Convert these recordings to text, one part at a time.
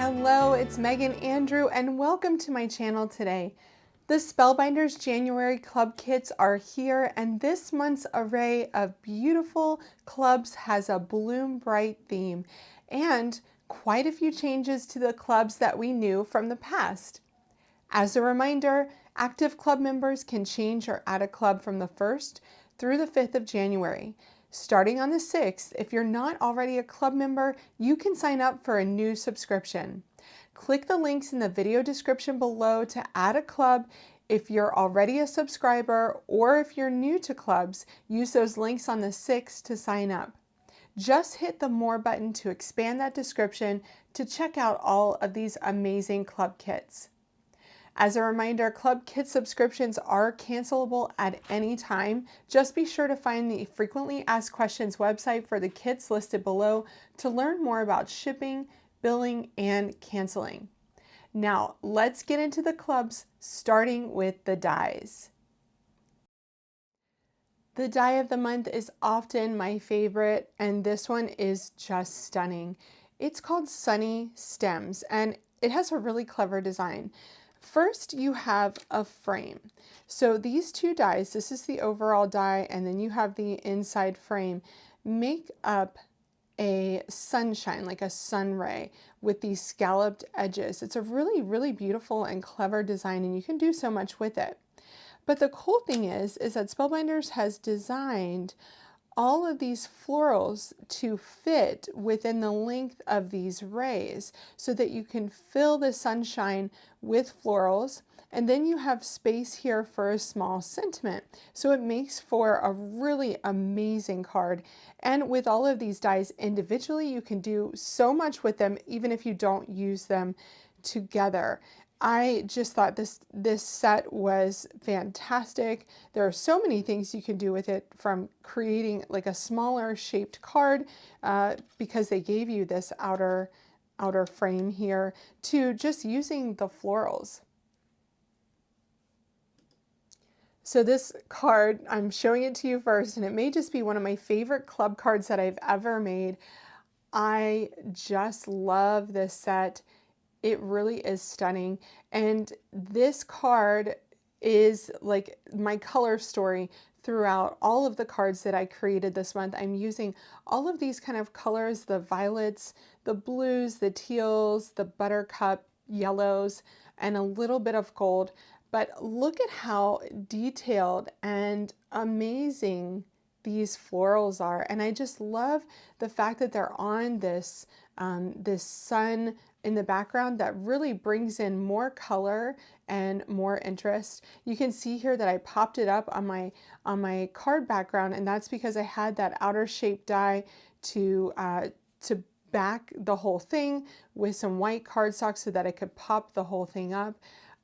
Hello, it's Megan Andrew and welcome to my channel today. The Spellbinders January club kits are here, and this month's array of beautiful clubs has a Bloom Bright theme and quite a few changes to the clubs that we knew from the past. As a reminder, active club members can change or add a club from the 1st through the 5th of January. Starting on the 6th, if you're not already a club member, you can sign up for a new subscription. Click the links in the video description below to add a club. If you're already a subscriber or if you're new to clubs, use those links on the 6th to sign up. Just hit the More button to expand that description to check out all of these amazing club kits. As a reminder, club kit subscriptions are cancelable at any time. Just be sure to find the frequently asked questions website for the kits listed below to learn more about shipping, billing, and canceling. Now, let's get into the clubs, starting with the dies. The die of the month is often my favorite, and this one is just stunning. It's called Sunny Stems, and it has a really clever design. First, you have a frame. So these two dies, this is the overall die, and then you have the inside frame, make up a sunshine, like a sun ray with these scalloped edges. It's a really, really beautiful and clever design, and you can do so much with it. But the cool thing is that Spellbinders has designed all of these florals to fit within the length of these rays so that you can fill the sunshine with florals, and then you have space here for a small sentiment. So it makes for a really amazing card. And with all of these dies individually, you can do so much with them even if you don't use them together. I just thought this set was fantastic. There are so many things you can do with it, from creating like a smaller shaped card because they gave you this outer frame here, to just using the florals. So this card, I'm showing it to you first, and it may just be one of my favorite club cards that I've ever made. I just love this set. It really is stunning. And this card is like my color story throughout all of the cards that I created this month. I'm using all of these kind of colors, the violets, the blues, the teals, the buttercup yellows, and a little bit of gold. But look at how detailed and amazing these florals are. And I just love the fact that they're on this, this sun in the background that really brings in more color and more interest. You can see here that I popped it up on my card background, and that's because I had that outer shape die to back the whole thing with some white cardstock so that I could pop the whole thing up.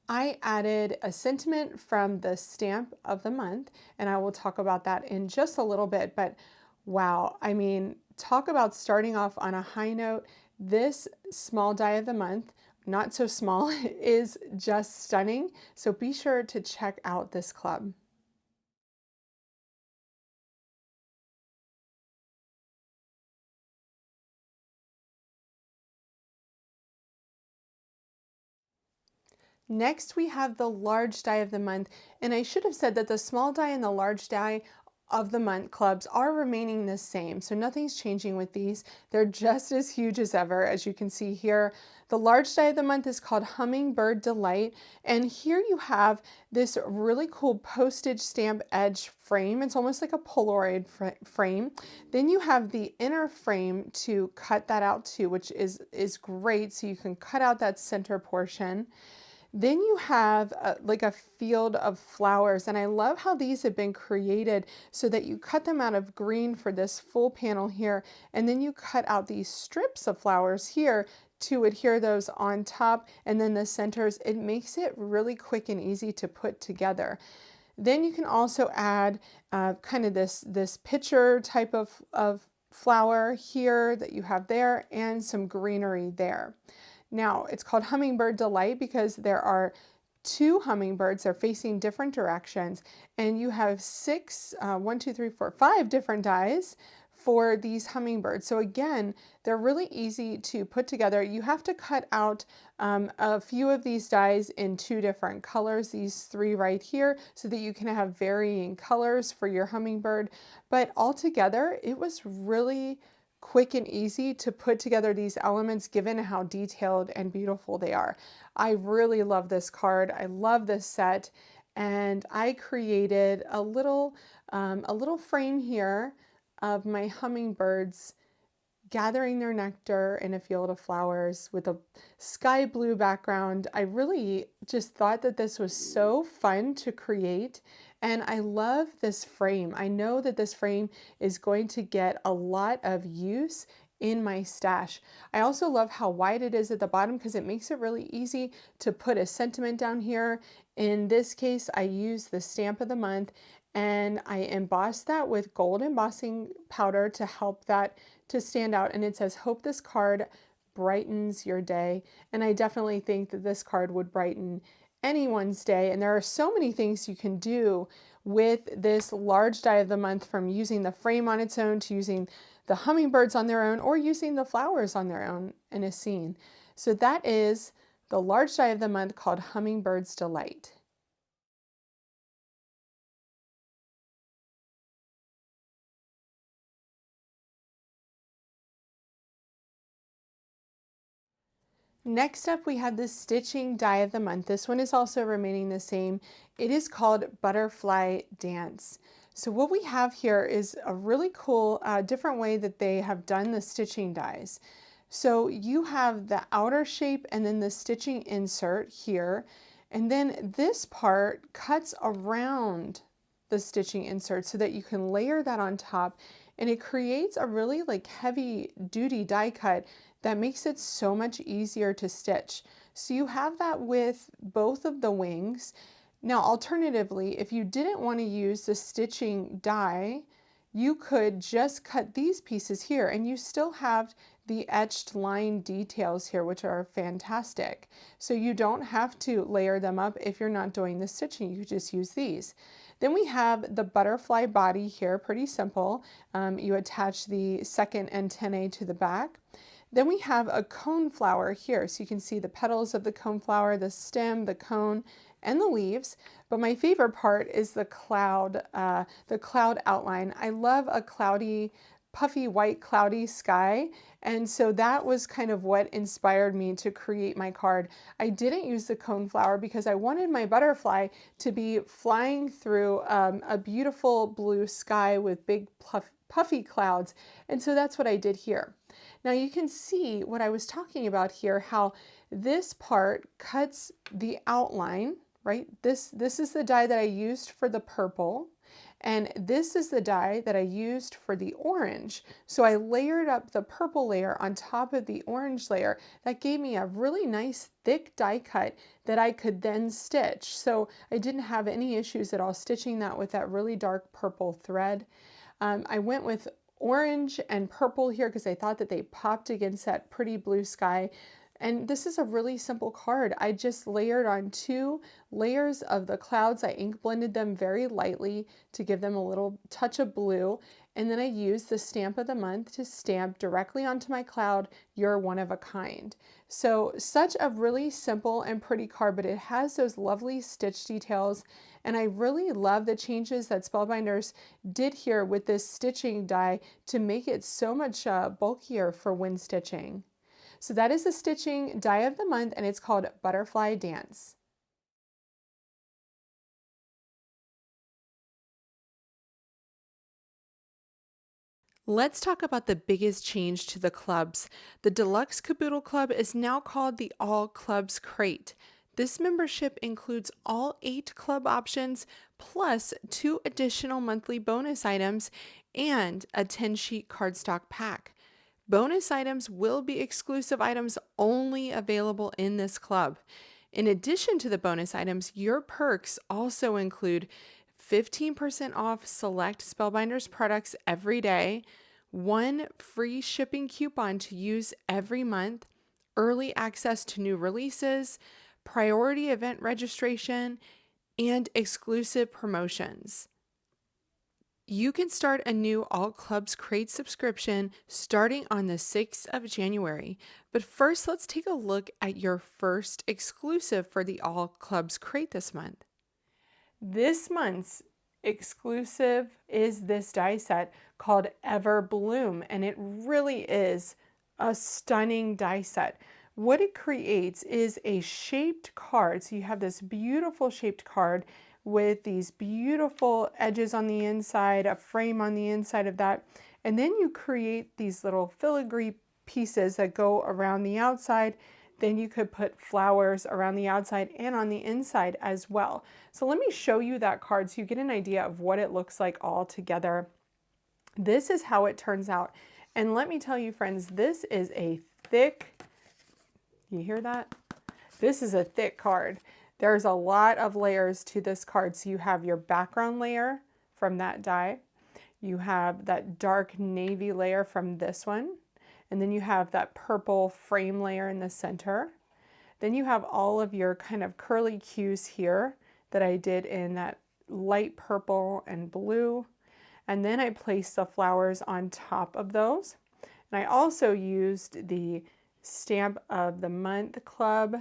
I added a sentiment from the stamp of the month, and I will talk about that in just a little bit. But wow, I mean, talk about starting off on a high note. This small die of the month, not so small, is just stunning. So be sure to check out this club. Next, we have the large die of the month, and I should have said that the small die and the large die of the month clubs are remaining the same, so nothing's changing with these. They're just as huge as ever, as you can see here. The large die of the month is called Hummingbird Delight, and here you have this really cool postage stamp edge frame. It's almost like a Polaroid frame. Then you have the inner frame to cut that out too, which is great, so you can cut out that center portion. Then you have like a field of flowers, and I love how these have been created so that you cut them out of green for this full panel here, and then you cut out these strips of flowers here to adhere those on top, and then the centers. It makes it really quick and easy to put together. Then you can also add kind of this pitcher type of flower here that you have there, and some greenery there. Now, it's called Hummingbird Delight because there are two hummingbirds. They're facing different directions, and you have 5 different dies for these hummingbirds. So again, they're really easy to put together. You have to cut out a few of these dies in two different colors, these three right here, so that you can have varying colors for your hummingbird. But altogether, it was really quick and easy to put together these elements given how detailed and beautiful they are. I really love this card. I love this set. And I created a little frame here of my hummingbirds gathering their nectar in a field of flowers with a sky blue background. I really just thought that this was so fun to create, and I love this frame. I know that this frame is going to get a lot of use in my stash. I also love how wide it is at the bottom because it makes it really easy to put a sentiment down here. In this case, I use the stamp of the month and I embossed that with gold embossing powder to help that to stand out. And it says, "Hope this card brightens your day." And I definitely think that this card would brighten anyone's day. And there are so many things you can do with this large die of the month, from using the frame on its own to using the hummingbirds on their own or using the flowers on their own in a scene. So that is the large die of the month called Hummingbird's Delight. Next up, we have the stitching die of the month. This one is also remaining the same. It is called Butterfly Dance. So what we have here is a really cool, different way that they have done the stitching dies. So you have the outer shape and then the stitching insert here. And then this part cuts around the stitching insert so that you can layer that on top. And it creates a really like heavy duty die cut that makes it so much easier to stitch. So you have that with both of the wings. Now, alternatively, if you didn't want to use the stitching die, you could just cut these pieces here and you still have the etched line details here, which are fantastic. So you don't have to layer them up if you're not doing the stitching, you just use these. Then we have the butterfly body here, pretty simple. You attach the second antennae to the back. Then we have a cone flower here. So you can see the petals of the cone flower, the stem, the cone, and the leaves. But my favorite part is the cloud outline. I love a cloudy, puffy white cloudy sky. And so that was kind of what inspired me to create my card. I didn't use the cone flower because I wanted my butterfly to be flying through a beautiful blue sky with big puffy clouds. And so that's what I did here. Now you can see what I was talking about here, how this part cuts the outline, right? This is the die that I used for the purple, and this is the die that I used for the orange. So I layered up the purple layer on top of the orange layer. That gave me a really nice thick die cut that I could then stitch. So I didn't have any issues at all stitching that with that really dark purple thread. I went with orange and purple here because I thought that they popped against that pretty blue sky. And this is a really simple card. I just layered on 2 layers of the clouds. I ink blended them very lightly to give them a little touch of blue. And then I used the stamp of the month to stamp directly onto my cloud, "You're one of a kind." So such a really simple and pretty card, but it has those lovely stitch details. And I really love the changes that Spellbinders did here with this stitching die to make it so much bulkier for when stitching. So that is the stitching die of the month, and it's called Butterfly Dance. Let's talk about the biggest change to the clubs. The Deluxe Caboodle Club is now called the All Clubs Crate. This membership includes all 8 club options, plus 2 additional monthly bonus items and a 10-sheet cardstock pack. Bonus items will be exclusive items only available in this club. In addition to the bonus items, your perks also include 15% off select Spellbinders products every day, 1 free shipping coupon to use every month, early access to new releases, priority event registration, and exclusive promotions. You can start a new All Clubs Crate subscription starting on the 6th of January. But first, let's take a look at your first exclusive for the All Clubs Crate this month. This month's exclusive is this die set called Ever Bloom, and it really is a stunning die set. What it creates is a shaped card. So you have this beautiful shaped card with these beautiful edges on the inside, a frame on the inside of that, and then you create these little filigree pieces that go around the outside. Then you could put flowers around the outside and on the inside as well. So let me show you that card so you get an idea of what it looks like all together. This is how it turns out. And let me tell you, friends, this is a thick, you hear that? This is a thick card. There's a lot of layers to this card. So you have your background layer from that die. You have that dark navy layer from this one. And then you have that purple frame layer in the center. Then you have all of your kind of curly cues here that I did in that light purple and blue. And then I placed the flowers on top of those. And I also used the Stamp of the Month Club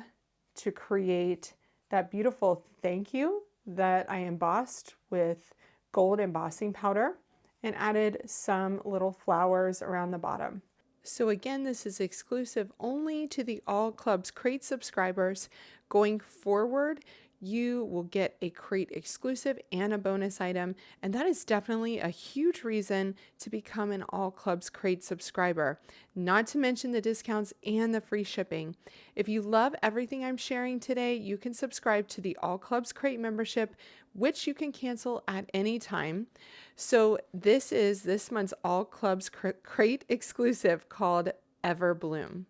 to create that beautiful thank you that I embossed with gold embossing powder and added some little flowers around the bottom. So again, this is exclusive only to the All Clubs Crate subscribers. Going forward, you will get a crate exclusive and a bonus item, and that is definitely a huge reason to become an All Clubs Crate subscriber, not to mention the discounts and the free shipping. If you love everything I'm sharing today, you can subscribe to the All Clubs Crate membership, which you can cancel at any time. So this is this month's All Clubs Crate exclusive called Ever Bloom.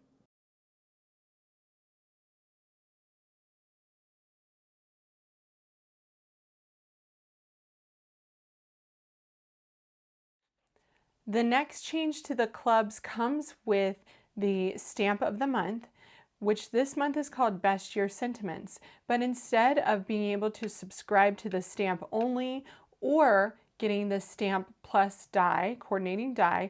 The next change to the clubs comes with the Stamp of the Month, which this month is called Best Year Sentiments. But instead of being able to subscribe to the stamp only or getting the stamp plus die, coordinating die,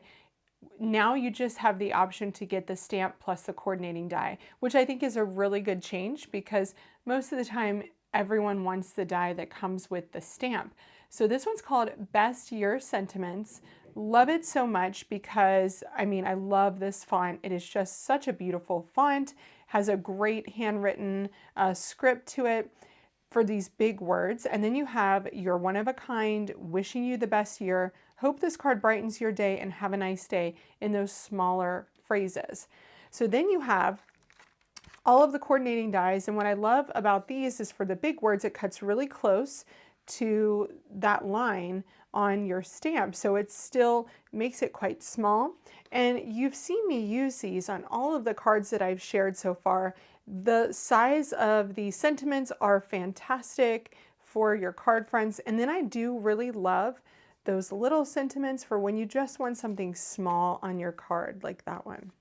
now you just have the option to get the stamp plus the coordinating die, which I think is a really good change because most of the time everyone wants the die that comes with the stamp. So this one's called Best Year Sentiments. Love it so much because, I mean, I love this font. It is just such a beautiful font, has a great handwritten script to it for these big words. And then you have your one of a kind, wishing you the best year, hope this card brightens your day, and have a nice day in those smaller phrases. So then you have all of the coordinating dies. And what I love about these is for the big words, it cuts really close to that line on your stamp. So it still makes it quite small. And you've seen me use these on all of the cards that I've shared so far. The size of the sentiments are fantastic for your card friends. And then I do really love those little sentiments for when you just want something small on your card, like that one.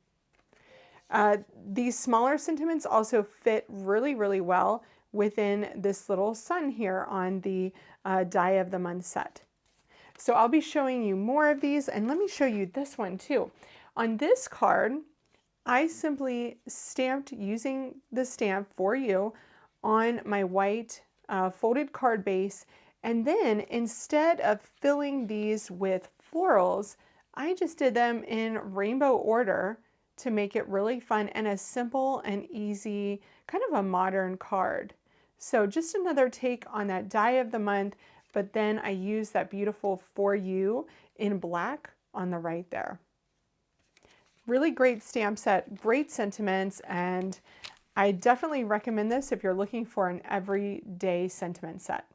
These smaller sentiments also fit really, really well within this little sun here on the Die of the Month set. So I'll be showing you more of these, and let me show you this one too. On this card, I simply stamped using the stamp for you on my white folded card base, and then instead of filling these with florals, I just did them in rainbow order to make it really fun and a simple and easy, kind of a modern card. So just another take on that Die of the Month, but then I use that beautiful For You in black on the right there. Really great stamp set, great sentiments, and I definitely recommend this if you're looking for an everyday sentiment set.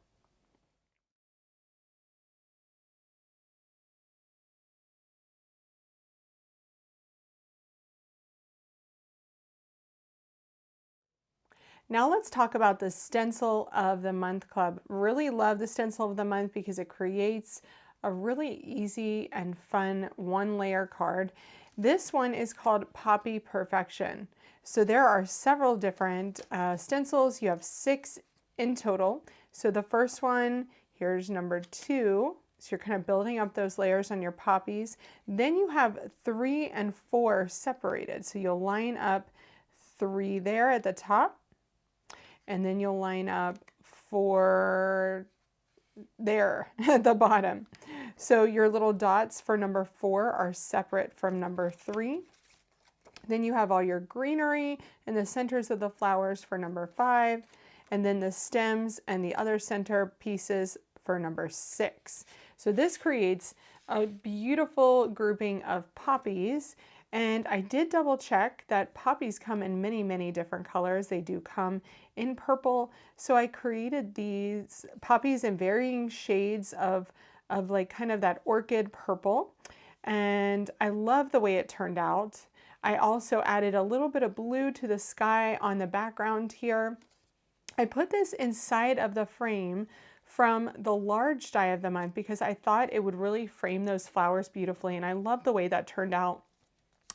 Now let's talk about the Stencil of the Month Club. Really love the Stencil of the Month because it creates a really easy and fun one layer card. This one is called Poppy Perfection. So there are several different stencils. You have 6 in total. So the first one, here's number 2. So you're kind of building up those layers on your poppies. Then you have 3 and 4 separated. So you'll line up 3 there at the top, and then you'll line up 4 there at the bottom. So your little dots for number 4 are separate from number 3. Then you have all your greenery and the centers of the flowers for number 5, and then the stems and the other center pieces for number 6. So this creates a beautiful grouping of poppies. And I did double check that poppies come in many, many different colors. They do come in purple. So I created these poppies in varying shades of like kind of that orchid purple. And I love the way it turned out. I also added a little bit of blue to the sky on the background here. I put this inside of the frame from the large die of the month because I thought it would really frame those flowers beautifully, and I love the way that turned out.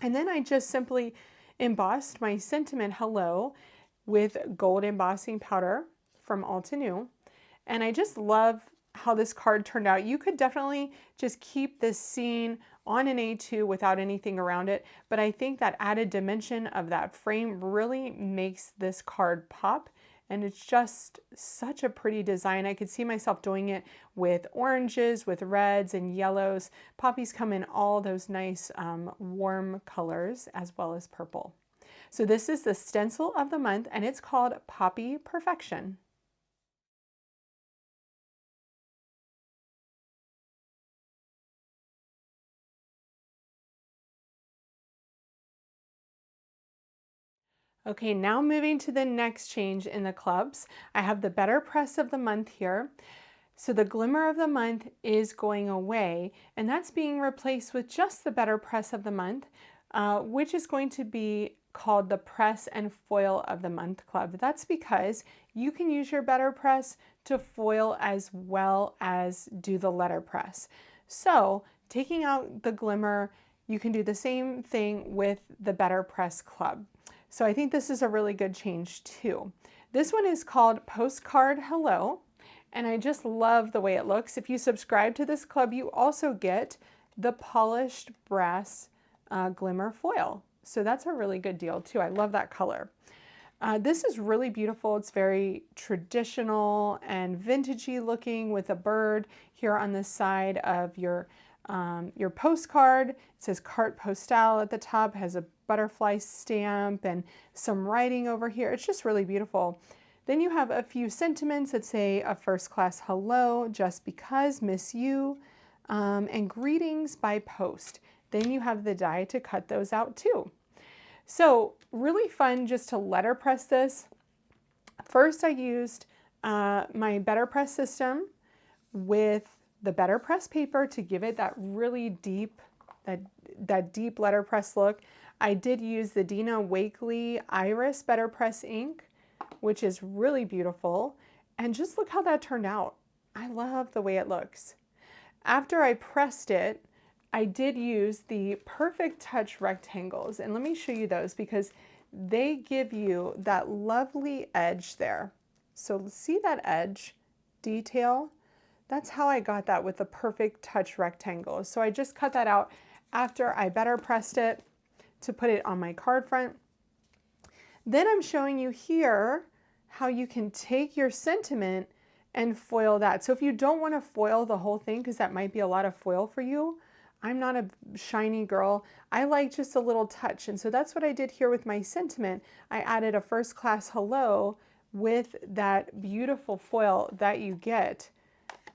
And then I just simply embossed my sentiment hello with gold embossing powder from Altenew. And I just love how this card turned out. You could definitely just keep this scene on an A2 without anything around it, but I think that added dimension of that frame really makes this card pop. And it's just such a pretty design. I could see myself doing it with oranges, with reds and yellows. Poppies come in all those nice warm colors as well as purple. So this is the stencil of the month, and it's called Poppy Perfection. Okay, now moving to the next change in the clubs. I have the BetterPress of the month here. So the Glimmer of the month is going away, and that's being replaced with just the BetterPress of the month, which is going to be called the Press and Foil of the Month Club. That's because you can use your BetterPress to foil as well as do the letterpress. So taking out the Glimmer, you can do the same thing with the BetterPress Club. So I think this is a really good change too. This one is called Postcard Hello, and I just love the way it looks. If you subscribe to this club, you also get the polished brass Glimmer foil. So that's a really good deal too. I love that color. This is really beautiful. It's very traditional and vintagey looking with a bird here on the side of your postcard. It says Carte Postale at the top, has a butterfly stamp and some writing over here. It's just really beautiful. Then you have a few sentiments that say a first class hello, just because, miss you, and greetings by post. Then you have the die to cut those out too. So really fun just to letterpress this. First I used my BetterPress system with the BetterPress paper to give it that really deep, that deep letterpress look. I did use the Dina Wakley Iris BetterPress ink, which is really beautiful. And just look how that turned out. I love the way it looks. After I pressed it, I did use the Perfect Touch rectangles. And let me show you those because they give you that lovely edge there. So see that edge detail? That's how I got that with the Perfect Touch rectangles. So I just cut that out after I BetterPressed it to put it on my card front. Then I'm showing you here how you can take your sentiment and foil that. So if you don't want to foil the whole thing, because that might be a lot of foil for you, I'm not a shiny girl. I like just a little touch. And so that's what I did here with my sentiment. I added a first class hello with that beautiful foil that you get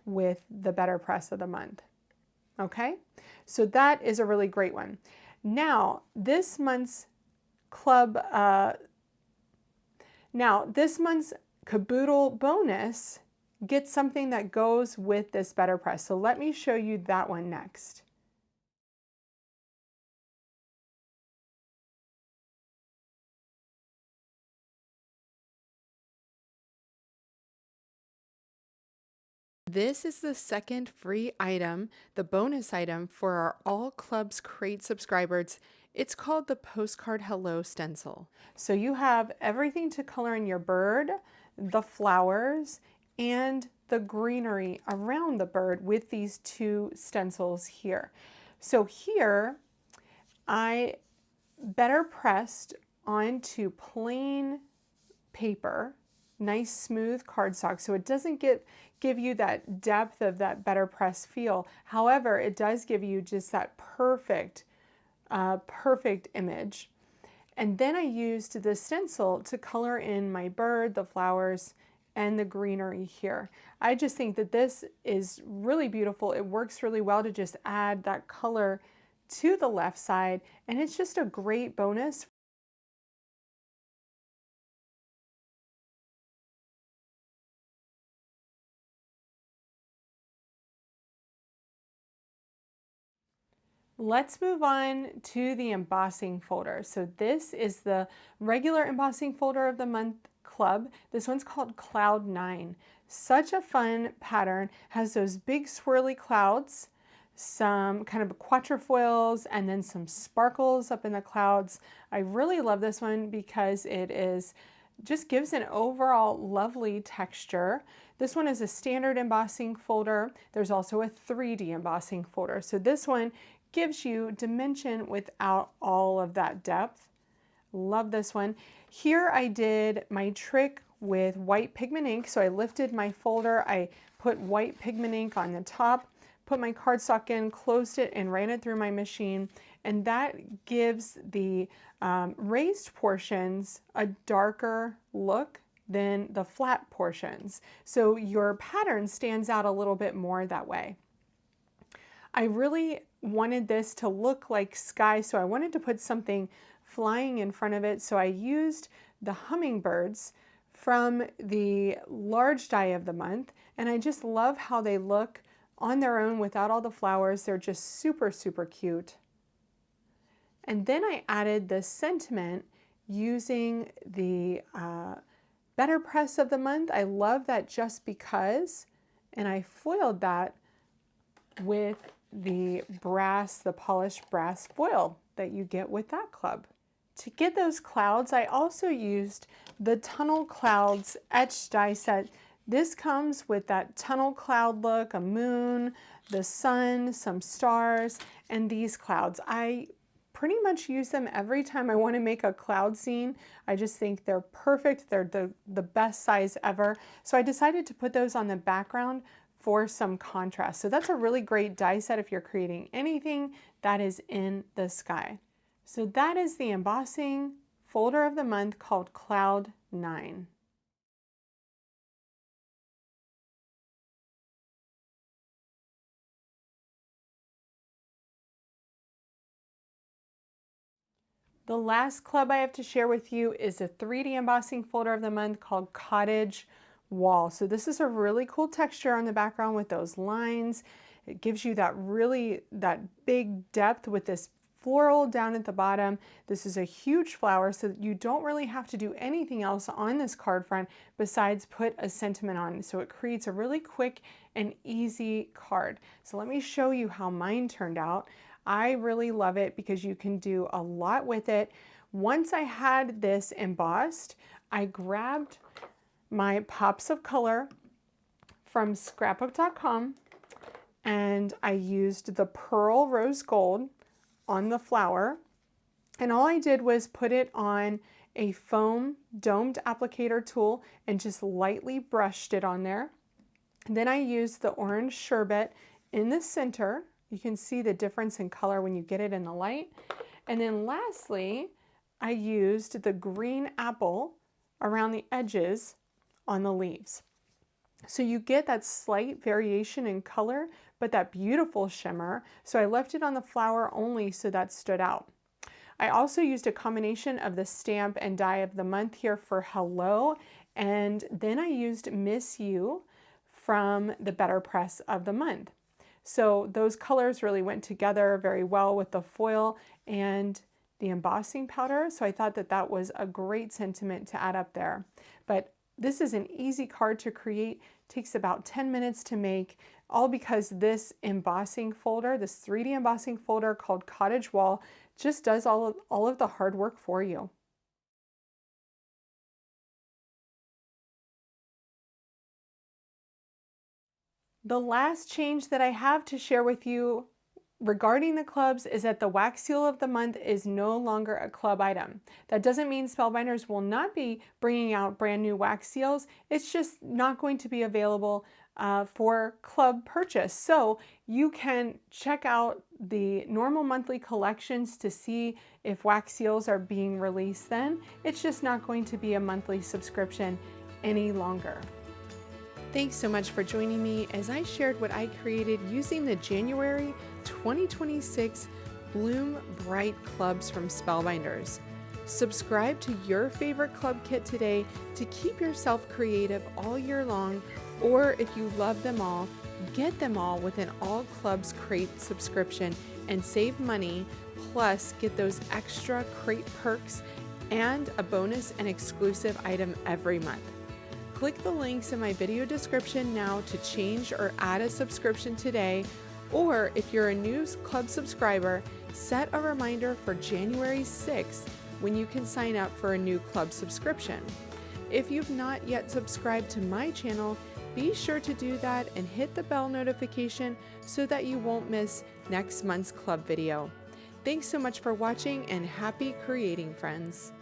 with the BetterPress of the month. Okay, so that is a really great one. Now, this month's club, this month's caboodle bonus gets something that goes with this BetterPress. So let me show you that one next. This is the second free item, the bonus item for our All Clubs Crate subscribers. It's called the Postcard Hello Stencil. So you have everything to color in your bird, the flowers, and the greenery around the bird with these two stencils here. So here I better pressed onto plain paper, nice smooth cardstock, so it doesn't give you that depth of that better press feel. However, it does give you just that perfect image. And then I used the stencil to color in my bird, the flowers, and the greenery here. I just think that this is really beautiful. It works really well to just add that color to the left side, and it's just a great bonus. Let's move on to the embossing folder. So this is the regular embossing folder of the month club. This one's called Cloud 9. Such a fun pattern, has those big swirly clouds, some kind of quatrefoils, and then some sparkles up in the clouds. I really love this one because it is just gives an overall lovely texture. This one is a standard embossing folder. There's also a 3D embossing folder. So this one gives you dimension without all of that depth. Love this one. Here I did my trick with white pigment ink. So I lifted my folder, I put white pigment ink on the top, put my cardstock in, closed it, and ran it through my machine. And that gives the raised portions a darker look than the flat portions. So your pattern stands out a little bit more that way. I really wanted this to look like sky, so I wanted to put something flying in front of it. So I used the hummingbirds from the large die of the month, and I just love how they look on their own without all the flowers. They're just super, super cute. And then I added the sentiment using the BetterPress of the month. I love that just because, and I foiled that with the polished brass foil that you get with that club. To get those clouds, I also used the Tunnel Clouds Etched die set. This comes with that tunnel cloud look, a moon, the sun, some stars, and these clouds. I pretty much use them every time I want to make a cloud scene. I just think they're perfect. They're the best size ever. So I decided to put those on the background for some contrast. So that's a really great die set if you're creating anything that is in the sky. So that is the embossing folder of the month called Cloud 9. The last club I have to share with you is a 3D embossing folder of the month called Cottage Wall. So this is a really cool texture on the background with those lines. It gives you that big depth with this floral down at the bottom. This is a huge flower, so you don't really have to do anything else on this card front besides put a sentiment on. So it creates a really quick and easy card. So let me show you how mine turned out. I really love it because you can do a lot with it. Once I had this embossed, I grabbed my pops of color from scrapbook.com and I used the Pearl Rose Gold on the flower, and all I did was put it on a foam domed applicator tool and just lightly brushed it on there. And then I used the orange sherbet in the center. You can see the difference in color when you get it in the light. And then lastly, I used the green apple around the edges on the leaves. So you get that slight variation in color, but that beautiful shimmer. So I left it on the flower only so that stood out. I also used a combination of the stamp and die of the month here for Hello, and then I used Miss You from the BetterPress of the month. So those colors really went together very well with the foil and the embossing powder. So I thought that that was a great sentiment to add up there. But this is an easy card to create, takes about 10 minutes to make, all because this embossing folder, this 3D embossing folder called Cottage Wall, just does all of the hard work for you. The last change that I have to share with you regarding the clubs is that the wax seal of the month is no longer a club item. That doesn't mean Spellbinders will not be bringing out brand new wax seals. It's just not going to be available for club purchase. So you can check out the normal monthly collections to see if wax seals are being released then. It's just not going to be a monthly subscription any longer. Thanks so much for joining me as I shared what I created using the January 2026 Bloom Bright clubs from Spellbinders. Subscribe to your favorite club kit today to keep yourself creative all year long, or if you love them all, get them all with an All Clubs Crate subscription and save money, plus get those extra crate perks and a bonus and exclusive item every month. Click the links in my video description now to change or add a subscription today, or if you're a new club subscriber, set a reminder for January 6th when you can sign up for a new club subscription. If you've not yet subscribed to my channel, be sure to do that and hit the bell notification so that you won't miss next month's club video. Thanks so much for watching and happy creating, friends!